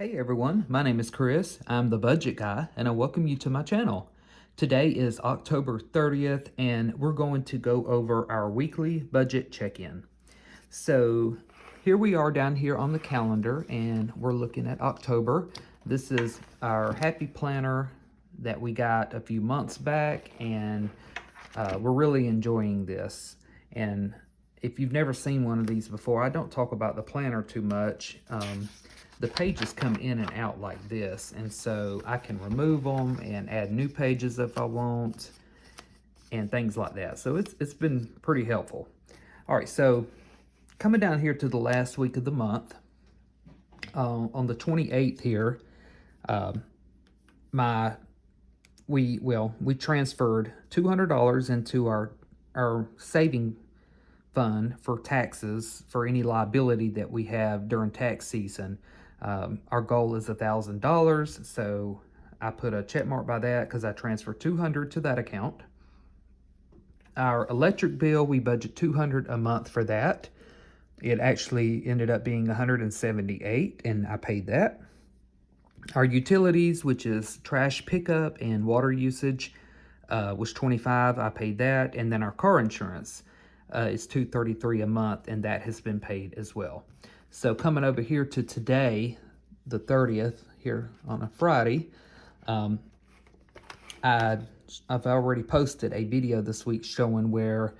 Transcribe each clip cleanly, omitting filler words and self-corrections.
Hey everyone, my name is Chris. I'm the budget guy and I welcome you to my channel. Today is October 30th and we're going to go over our weekly budget check-in. So here we are down here on the calendar and we're looking at October. This is our happy planner that we got a few months back and we're really enjoying this. And if you've never seen one of these before, I don't talk about the planner too much. The pages come in and out like this, and so I can remove them and add new pages if I want and things like that. So it's been pretty helpful. All right, so coming down here to the last week of the month, on the 28th here, we transferred $200 into our saving fund for taxes for any liability that we have during tax season. Our goal is $1,000, so I put a check mark by that because I transferred $200 to that account. Our electric bill, we budget $200 a month for that. It actually ended up being $178, and I paid that. Our utilities, which is trash pickup and water usage, was $25. I paid that, and then our car insurance is $233 a month, and that has been paid as well. So coming over here to today, the 30th, here on a Friday, I've already posted a video this week showing where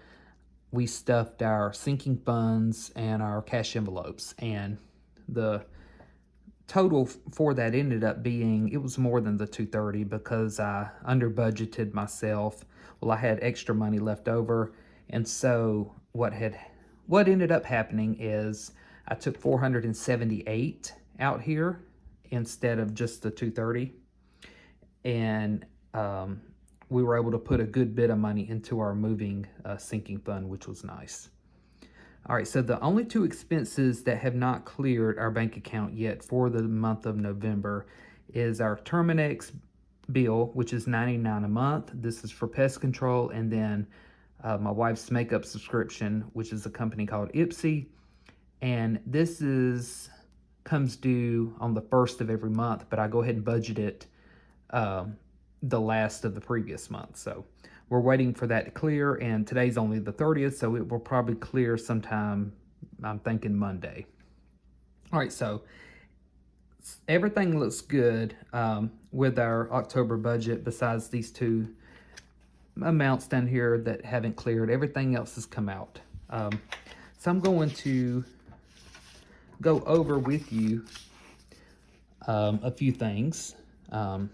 we stuffed our sinking funds and our cash envelopes, and the total for that ended up being, it was more than the $230 because I under budgeted myself. Well, I had extra money left over, and so what ended up happening is I took $478 out here instead of just the $230, and we were able to put a good bit of money into our moving sinking fund, which was nice. All right, so the only two expenses that have not cleared our bank account yet for the month of November is our Terminex bill, which is $99 a month. This is for pest control, and then my wife's makeup subscription, which is a company called Ipsy, and this comes due on the 1st of every month, but I go ahead and budget it the last of the previous month. So we're waiting for that to clear, and today's only the 30th, so it will probably clear sometime, I'm thinking Monday. All right, so everything looks good with our October budget besides these two amounts down here that haven't cleared. Everything else has come out. So I'm going to go over with you a few things. I'm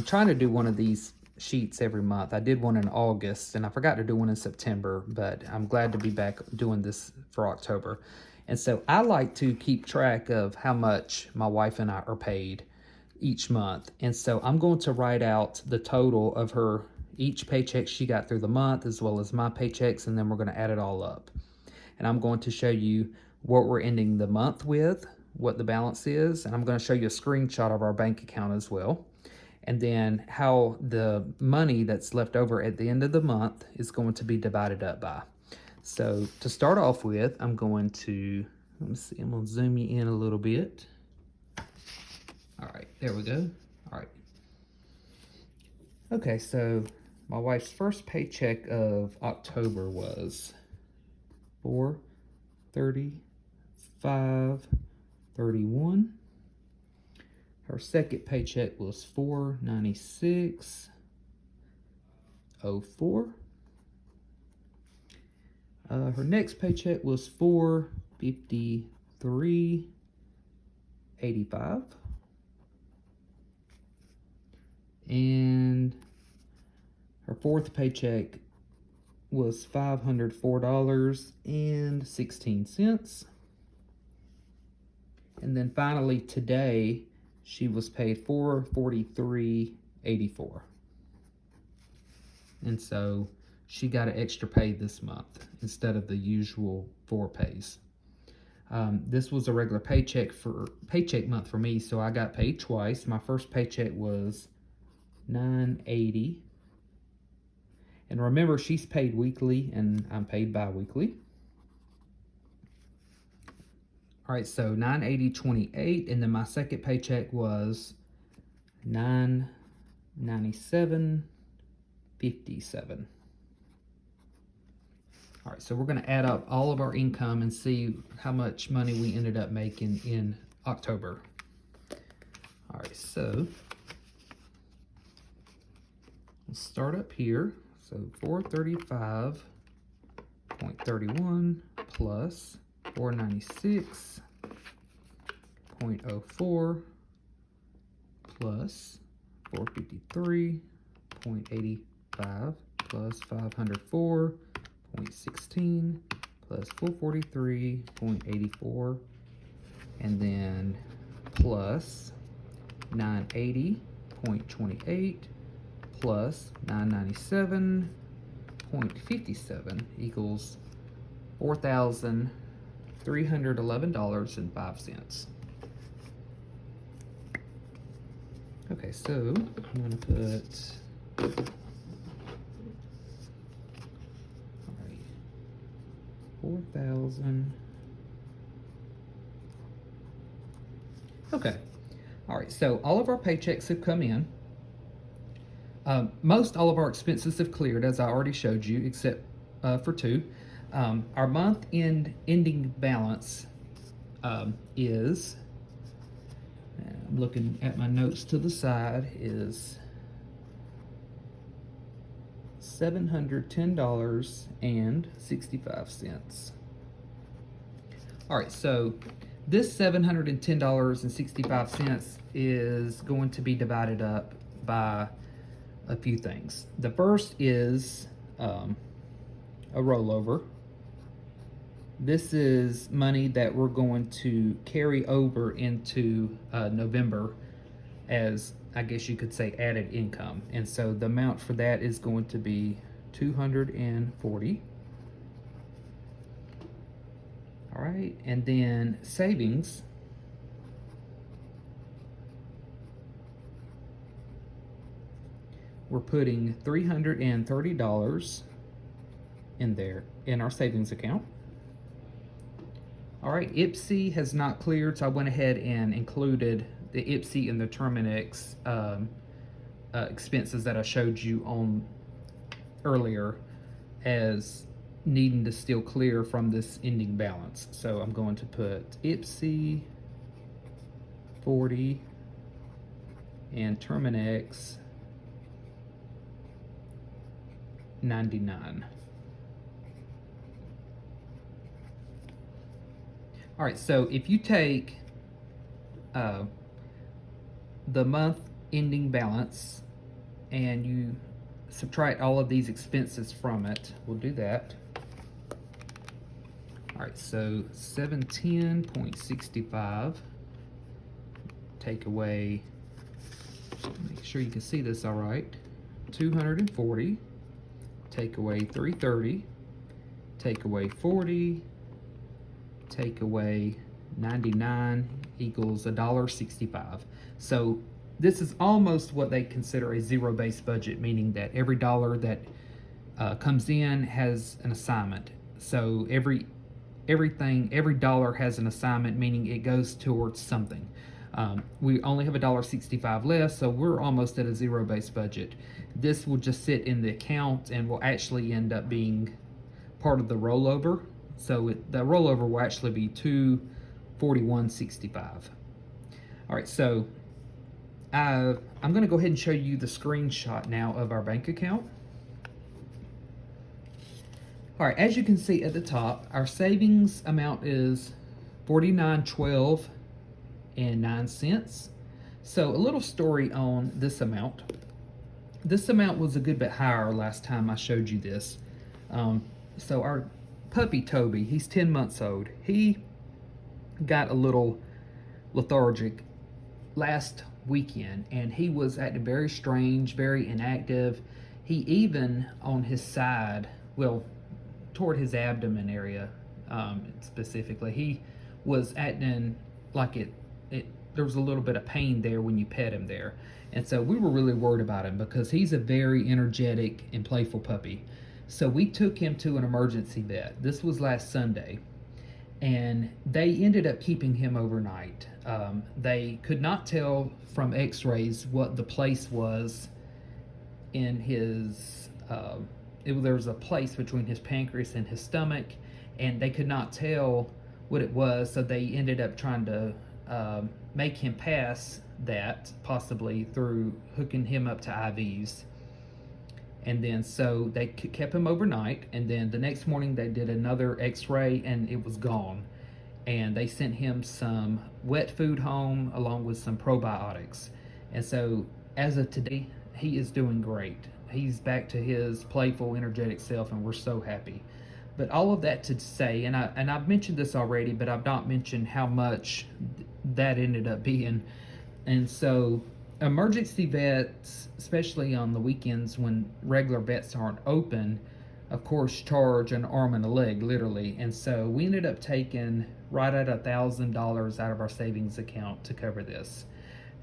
trying to do one of these sheets every month. I did one in August and I forgot to do one in September, but I'm glad to be back doing this for October. And so I like to keep track of how much my wife and I are paid each month. And so I'm going to write out the total of each paycheck she got through the month as well as my paychecks, and then we're going to add it all up. And I'm going to show you what we're ending the month with, what the balance is, and I'm going to show you a screenshot of our bank account as well. And then how the money that's left over at the end of the month is going to be divided up by. So to start off with, I'm going to zoom you in a little bit. All right, there we go. All right. Okay, so my wife's first paycheck of October was $435.31. Her second paycheck was $496.04. Her next paycheck was $453.85. And her fourth paycheck was $504.16. And then finally today, she was paid $443.84. And so she got an extra pay this month instead of the usual 4 pays. This was a regular paycheck month for me, so I got paid twice. My first paycheck was $980. And remember, she's paid weekly and I'm paid bi-weekly. All right, so $980.28, and then my second paycheck was $997.57. All right, so we're going to add up all of our income and see how much money we ended up making in October. All right, so let's start up here. So 435.31 plus 496.04 plus 453.85 plus 504.16 plus 443.84, and then plus 980.28 plus 997.57 equals $4,311.05. Okay, so I'm going to put 4,000. Okay. All right, so all of our paychecks have come in. Most all of our expenses have cleared, as I already showed you, except for two. Our ending balance is, I'm looking at my notes to the side, is $710.65. All right, so this $710.65 is going to be divided up by a few things. The first is a rollover. This is money that we're going to carry over into November as, I guess you could say, added income. And so the amount for that is going to be $240. All right, and then savings. We're putting $330 in there in our savings account. All right, IPSI has not cleared, so I went ahead and included the IPSI and the Terminex expenses that I showed you on earlier as needing to still clear from this ending balance. So I'm going to put IPSI 40 and Terminex 99. All right, so if you take the month ending balance and you subtract all of these expenses from it, we'll do that. All right, so 710.65, take away, make sure you can see this all right, 240, take away 330, take away 40, take away 99 equals $1.65. So this is almost what they consider a zero-based budget, meaning that every dollar that comes in has an assignment. So every dollar has an assignment, meaning it goes towards something. We only have $1.65 left, so we're almost at a zero-based budget. This will just sit in the account and will actually end up being part of the rollover. So the rollover will actually be $241.65. All right, so I'm going to go ahead and show you the screenshot now of our bank account. All right, as you can see at the top, our savings amount is $49.12.09. So a little story on this amount. This amount was a good bit higher last time I showed you this. So our puppy Toby, he's 10 months old. He got a little lethargic last weekend and he was acting very strange, very inactive. He even on his side, well, toward his abdomen area specifically, he was acting like there was a little bit of pain there when you pet him there. And so we were really worried about him because he's a very energetic and playful puppy. So we took him to an emergency vet. This was last Sunday. and they ended up keeping him overnight. They could not tell from x-rays what the place was in his, there was a place between his pancreas and his stomach, and they could not tell what it was, so they ended up trying to make him pass that, possibly through hooking him up to IVs. And then so they kept him overnight, and then the next morning they did another x-ray and it was gone. And they sent him some wet food home along with some probiotics. And so as of today, he is doing great. He's back to his playful, energetic self, and we're so happy. But all of that to say, and I've mentioned this already, but I've not mentioned how much that ended up being. And so emergency vets, especially on the weekends when regular vets aren't open, of course charge an arm and a leg, literally. And so we ended up taking right at $1,000 out of our savings account to cover this.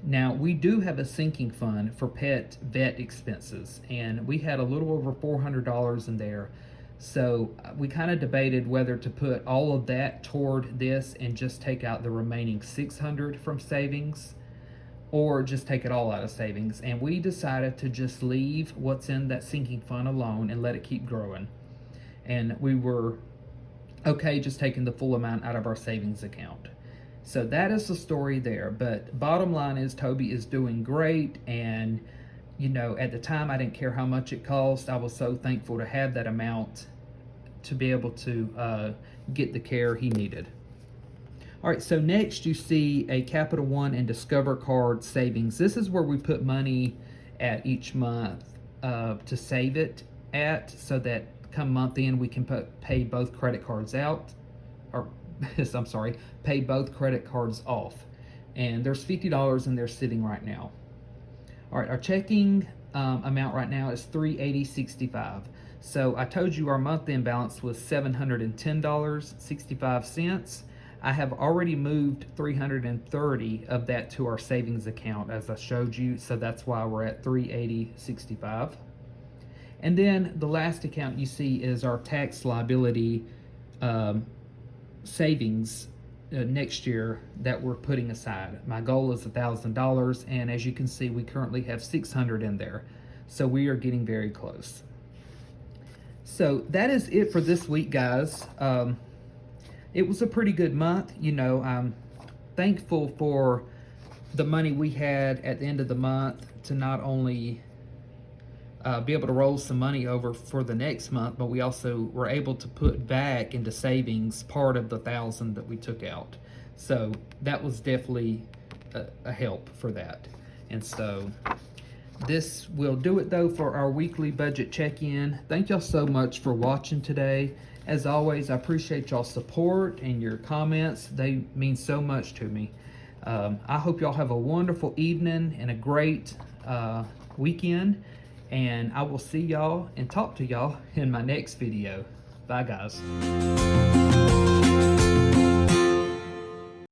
Now, we do have a sinking fund for pet vet expenses, and we had a little over $400 in there. So we kind of debated whether to put all of that toward this and just take out the remaining $600 from savings, or just take it all out of savings. And we decided to just leave what's in that sinking fund alone and let it keep growing. And we were okay just taking the full amount out of our savings account. So that is the story there. But bottom line is Toby is doing great, and you know, at the time I didn't care how much it cost. I was so thankful to have that amount to be able to get the care he needed. All right, so next you see a Capital One and Discover card savings. This is where we put money at each month to save it at, so that come month end we can pay both credit cards out, or I'm sorry, pay both credit cards off. And there's $50 in there sitting right now. All right, our checking amount right now is $380.65. So I told you our month-end balance was $710.65. I have already moved $330 of that to our savings account, as I showed you. So that's why we're at $380.65. And then the last account you see is our tax liability savings next year that we're putting aside. My goal is $1,000, and as you can see, we currently have $600 in there. So we are getting very close. So that is it for this week, guys. It was a pretty good month. You know, I'm thankful for the money we had at the end of the month to not only be able to roll some money over for the next month, but we also were able to put back into savings part of the $1,000 that we took out. So that was definitely a help for that. And so this will do it though for our weekly budget check-in. Thank y'all so much for watching today. As always, I appreciate y'all's support and your comments. They mean so much to me. I hope y'all have a wonderful evening and a great weekend. And I will see y'all and talk to y'all in my next video. Bye, guys.